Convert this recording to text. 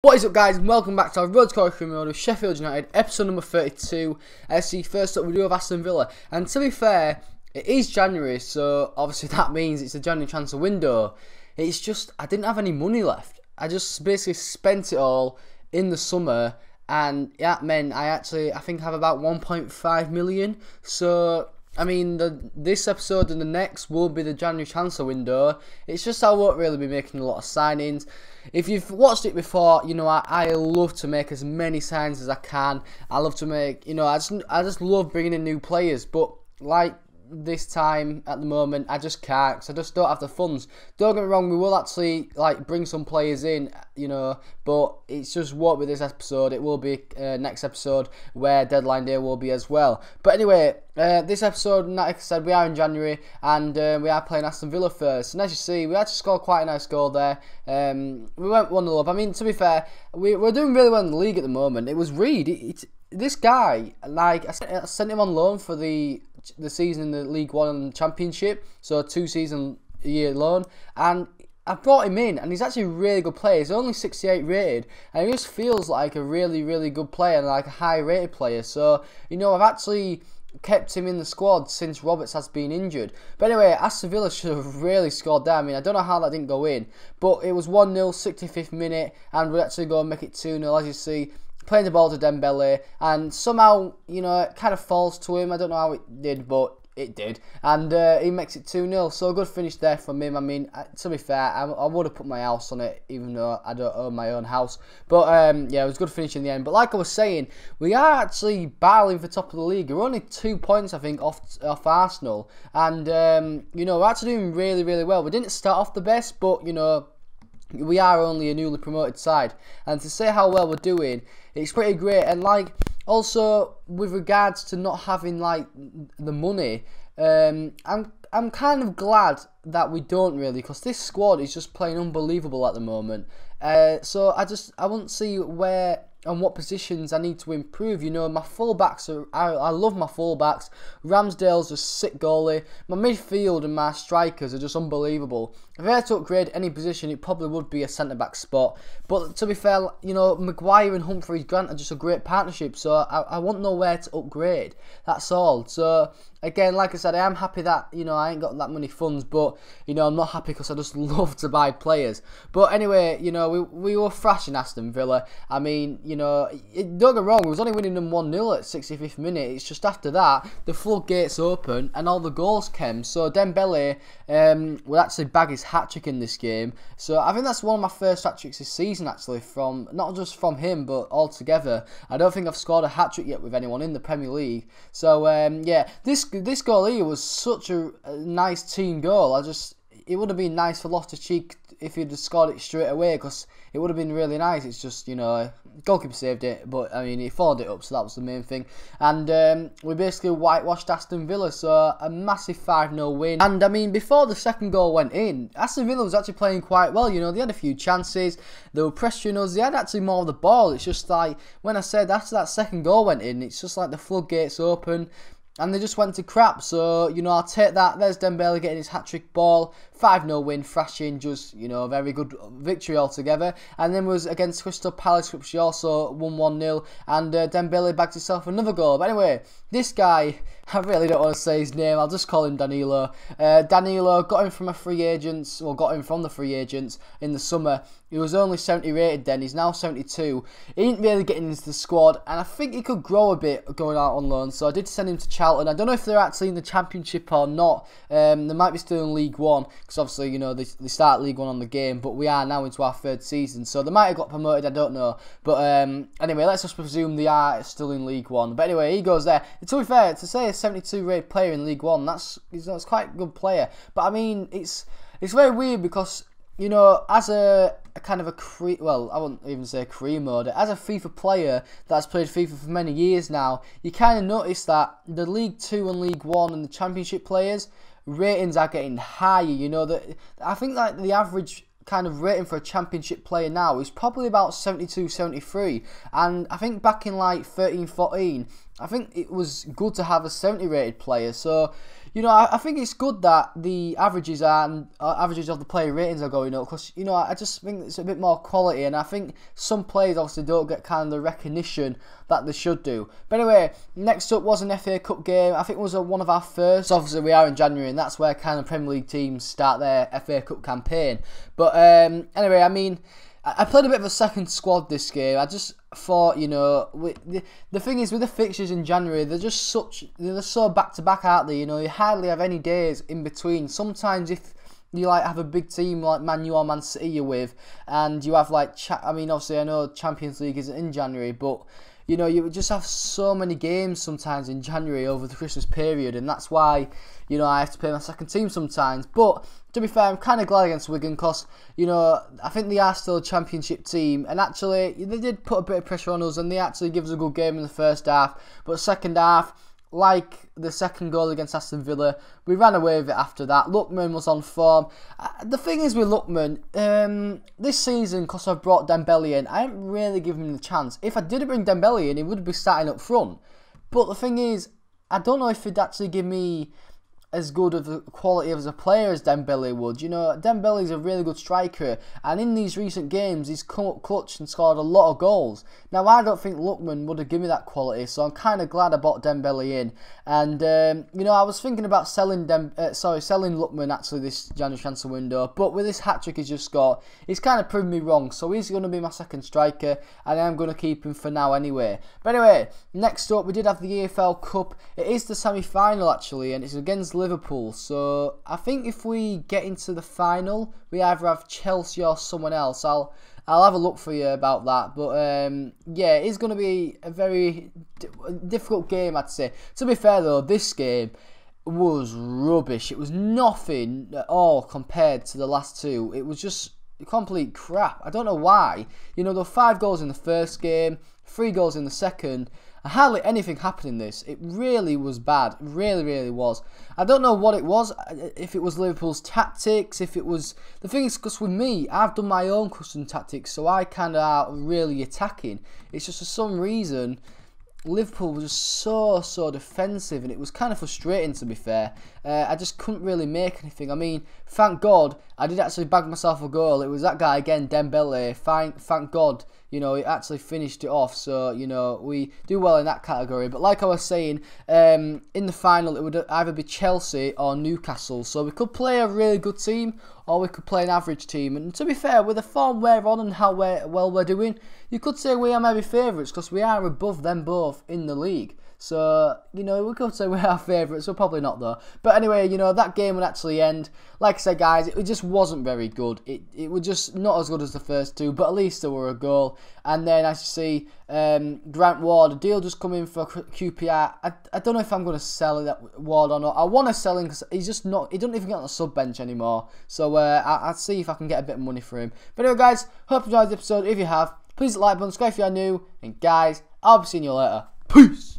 What is up, guys, and welcome back to our Road to Quality mode of Sheffield United, episode number 32. First up we do have Aston Villa, and to be fair, it is January, so obviously that means it's a January transfer window. It's just, I didn't have any money left. I just basically spent it all in the summer, and yeah, man, I think I have about 1.5 million, so I mean, this episode and the next will be the January transfer window. It's just I won't really be making a lot of signings. If you've watched it before, you know I love to make as many signings as I can. I love to make, you know, I just love bringing in new players. But like this time at the moment, I just can't because I just don't have the funds. Don't get me wrong, we will actually like bring some players in, you know, but it's just won't be this episode. It will be next episode where deadline day will be as well. But anyway, this episode, like I said, we are in January and we are playing Aston Villa first. And as you see, we actually scored quite a nice goal there. We went 1-0 up. I mean, to be fair, we're doing really well in the league at the moment. It was Reed. This guy, like, I sent him on loan for the season in the League One and Championship, so a 2-season-year loan, and I brought him in, and he's actually a really good player. He's only 68 rated, and he just feels like a really, really good player and like a high-rated player. So, you know, I've actually kept him in the squad since Roberts has been injured. But anyway, Aston Villa should have really scored there. I mean, I don't know how that didn't go in, but it was 1-0, 65th minute, and we actually go and make it 2-0, as you see. Playing the ball to Dembele, and somehow, you know, it kind of falls to him. I don't know how it did, but it did. And he makes it 2-0. So a good finish there from him. I mean, to be fair, I would have put my house on it, even though I don't own my own house. But yeah, it was a good finish in the end. But like I was saying, we are actually battling for top of the league. We're only 2 points, I think, off Arsenal. And, you know, we're actually doing really, really well. We didn't start off the best, but, you know, we are only a newly promoted side, and to say how well we're doing, it's pretty great. And like, also with regards to not having like the money, I'm kind of glad that we don't really, because this squad is just playing unbelievable at the moment. So I won't see where and what positions I need to improve. You know, my fullbacks I love my fullbacks. Ramsdale's a sick goalie. My midfield and my strikers are just unbelievable. If I had to upgrade any position, it probably would be a centre-back spot. But to be fair, you know, Maguire and Humphreys Grant are just a great partnership, so I won't know where to upgrade. That's all. So again, like I said, I am happy that, you know, I ain't got that many funds, but, you know, I'm not happy because I just love to buy players. But anyway, you know, we were thrashing Aston Villa. I mean, you know, don't get me wrong, we was only winning them 1-0 at 65th minute. It's just after that, the floodgates open and all the goals came. So Dembele would actually bag his hat-trick in this game. So I think that's one of my first hat-tricks this season, actually, from not just from him, but altogether. I don't think I've scored a hat-trick yet with anyone in the Premier League. So, yeah, this goal here was such a nice team goal. It would have been nice for Loftus-Cheek if he'd have scored it straight away, because it would have been really nice. It's just, you know, goalkeeper saved it, but I mean, he followed it up, so that was the main thing. And we basically whitewashed Aston Villa, so a massive 5-0 win. And I mean, before the second goal went in, Aston Villa was actually playing quite well. You know, they had a few chances, they were pressuring us, they had actually more of the ball. It's just like, when I said after that second goal went in, it's just like the floodgates open, and they just went to crap. So, you know, I'll take that. There's Dembele getting his hat-trick ball. 5-0 win, thrashing, just, you know, very good victory altogether. And then was against Crystal Palace, which he also won 1-0. And Dembele bagged himself another goal. But anyway, this guy, I really don't want to say his name. I'll just call him Danilo. Danilo got him from the free agents in the summer. He was only 70 rated then. He's now 72. He ain't really getting into the squad, and I think he could grow a bit going out on loan. So I did send him to Charlton. I don't know if they're actually in the Championship or not. They might be still in League One, because obviously, you know, they start League One on the game. But we are now into our 3rd season, so they might have got promoted. I don't know. But anyway, let's just presume they are still in League One. But anyway, he goes there. And to be fair, to say a 72 rated player in League One, that's quite a good player. But I mean, it's very weird because, you know, as a kind of well, I wouldn't even say a career mode. As a FIFA player that's played FIFA for many years now, you kind of notice that the League 2 and League 1 and the Championship players, ratings are getting higher. You know, that I think like the average kind of rating for a Championship player now is probably about 72, 73. And I think back in like 13, 14, I think it was good to have a 70 rated player. So, you know, I think it's good that the averages of the player ratings are going up, because, you know, I just think it's a bit more quality, and I think some players obviously don't get kind of the recognition that they should do. But anyway, next up was an FA Cup game. I think it was one of our first. Obviously, we are in January, and that's where kind of Premier League teams start their FA Cup campaign. But anyway, I mean, I played a bit of a second squad this game. I just thought, you know, the thing is with the fixtures in January, they're so back to back, aren't they? You know, you hardly have any days in between. Sometimes if you like have a big team like Man U or Man City you're with, and you have like, I mean, obviously I know Champions League isn't in January, but you know, you just have so many games sometimes in January over the Christmas period, and that's why, you know, I have to play my second team sometimes. But to be fair, I'm kind of glad against Wigan, because, you know, I think they are still a Championship team, and actually they did put a bit of pressure on us, and they actually give us a good game in the first half. But second half, like the second goal against Aston Villa, we ran away with it after that. Lookman was on form. The thing is with Lookman, this season, because I've brought Dembele in, I haven't really given him the chance. If I didn't bring Dembele in, he would be starting up front. But the thing is, I don't know if he'd actually give me as good of a quality as a player as Dembele would. You know, Dembele's a really good striker, and in these recent games he's come up clutch and scored a lot of goals. Now I don't think Lookman would have given me that quality, so I'm kind of glad I bought Dembele in. And you know, I was thinking about selling Lookman actually this January transfer window, but with this hat trick he's just got, he's kind of proven me wrong. So he's going to be my second striker, and I'm going to keep him for now anyway. But anyway, next up we did have the EFL Cup. It is the semi-final actually, and it's against Liverpool. So I think if we get into the final, we either have Chelsea or someone else. I'll have a look for you about that. But yeah, it's going to be a very difficult game, I'd say. To be fair though, this game was rubbish. It was nothing at all compared to the last two. It was just complete crap. I don't know why. You know, there were 5 goals in the first game, 3 goals in the second. Hardly anything happened in this. It really was bad. It really, really was. I don't know what it was. If it was Liverpool's tactics, if it was... The thing is, because with me, I've done my own custom tactics, so I kind of are really attacking. It's just for some reason, Liverpool was just so defensive, and it was kind of frustrating, to be fair. I just couldn't really make anything. I mean, thank God, I did actually bag myself a goal. It was that guy again, Dembele. Thank God, you know, he actually finished it off. So, you know, we do well in that category. But like I was saying, in the final, it would either be Chelsea or Newcastle. So we could play a really good team, or we could play an average team. And to be fair, with the form we're on and how well we're doing, you could say we are maybe favourites, because we are above them both in the league. So, you know, we could say we are favourites. We're probably not, though. But anyway, you know, that game would actually end. Like I said, guys, it just wasn't very good. It was just not as good as the first two, but at least there were a goal. And then, as you see, Grant Ward, a deal just come in for QPR. I don't know if I'm going to sell that Ward or not. I want to sell him because he's just not... He doesn't even get on the sub bench anymore. So, I'll see if I can get a bit of money for him. But anyway, guys, hope you enjoyed the episode. If you have, please like button, subscribe if you are new. And, guys, I'll be seeing you later. Peace!